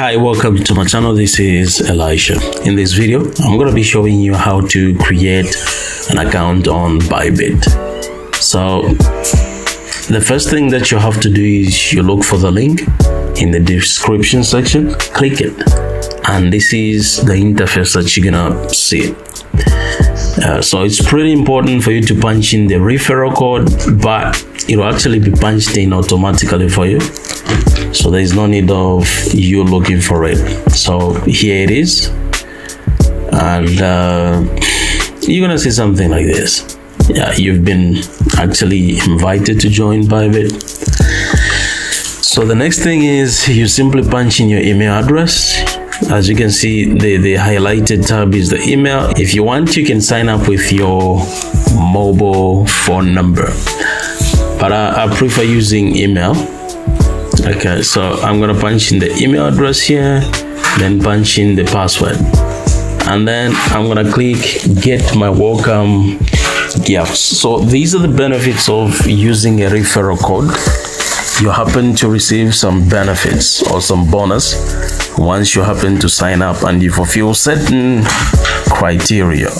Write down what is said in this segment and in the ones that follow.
Hi, welcome to my channel. This is Elisha. In this video, I'm going to be showing you how to create an account on Bybit. So the first thing that you have to do is you look for the link in the description section, click it, and this is the interface that you're gonna see. So it's pretty important for you to punch in the referral code, but it will actually be punched in automatically for you, so there is no need of you looking for it. So here it is, and you're gonna see something like this. Yeah, you've been actually invited to join Bybit. So the next thing is you simply punch in your email address. As you can see, the highlighted tab is the email. If you want, you can sign up with your mobile phone number, but I prefer using email. Okay, so I'm gonna punch in the email address here, then punch in the password, and then I'm gonna click get my welcome gifts. So these are the benefits of using a referral code. You happen to receive some benefits or some bonus once you happen to sign up and you fulfill certain criteria.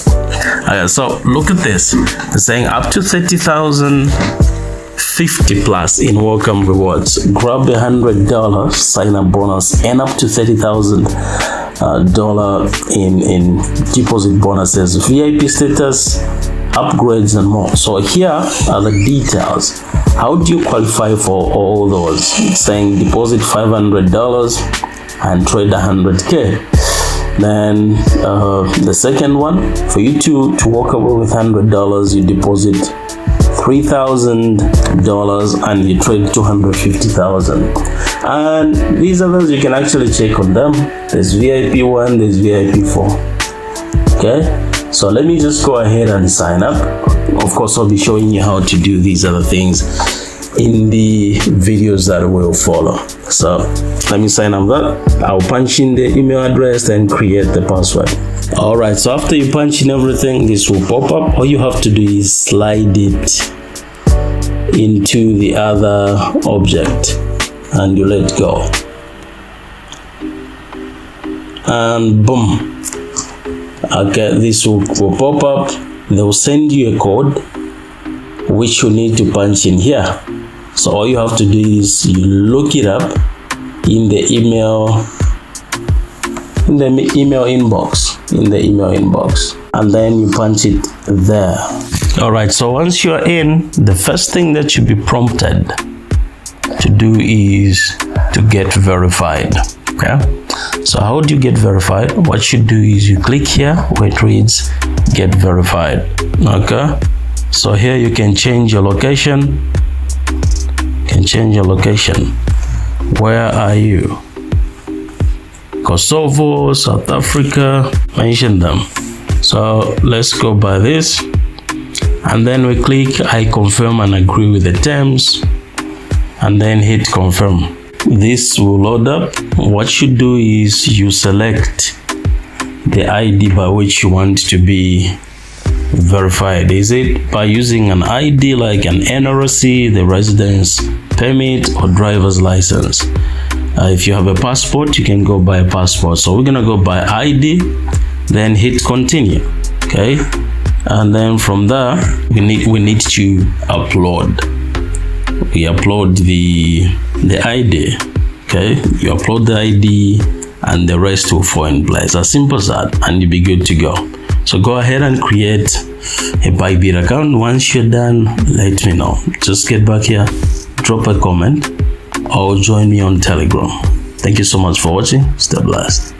So look at this. It's saying up to 30,000, 50 plus in welcome rewards. Grab the $100 sign up bonus and up to $30,000 in deposit bonuses, VIP status, upgrades, and more. So here are the details. How do you qualify for all those? It's saying deposit $500 and trade 100k. Then the second one, for you to walk away with $100, you deposit $3,000 and you trade 250,000. And these others you can actually check on them. There's VIP 1, there's VIP 4. Okay, so let me just go ahead and sign up. Of course, I'll be showing you how to do these other things in the videos that will follow. So let me sign up that. I'll punch in the email address and create the password. All right, so after you punch in everything, this will pop up. All you have to do is slide it into the other object and you let go, and boom. Okay, this will pop up. They will send you a code which you need to punch in here. So all you have to do is you look it up in the email inbox, and then you punch it there. All right, so once you are in, the first thing that you'll be prompted to do is to get verified. Okay, so how do you get verified? What you do is you click here where it reads get verified. Okay, so here you can change your location. Where are you? Kosovo, South Africa, mention them. So let's go by this, and then we click I confirm and agree with the terms, and then hit confirm. This will load up. What you do is you select the ID by which you want to be verified. Is it by using an ID like an NRC, the residence permit, or driver's license? If you have a passport, you can go by a passport. So we're gonna go by ID, then hit continue. Okay, and then from there we need to upload. We upload the ID. Okay, you upload the ID and the rest will fall in place. As simple as that, and you'll be good to go. So go ahead and create a Bybit account. Once you're done, let me know. Just get back here, drop a comment, or join me on Telegram. Thank you so much for watching. Stay blessed.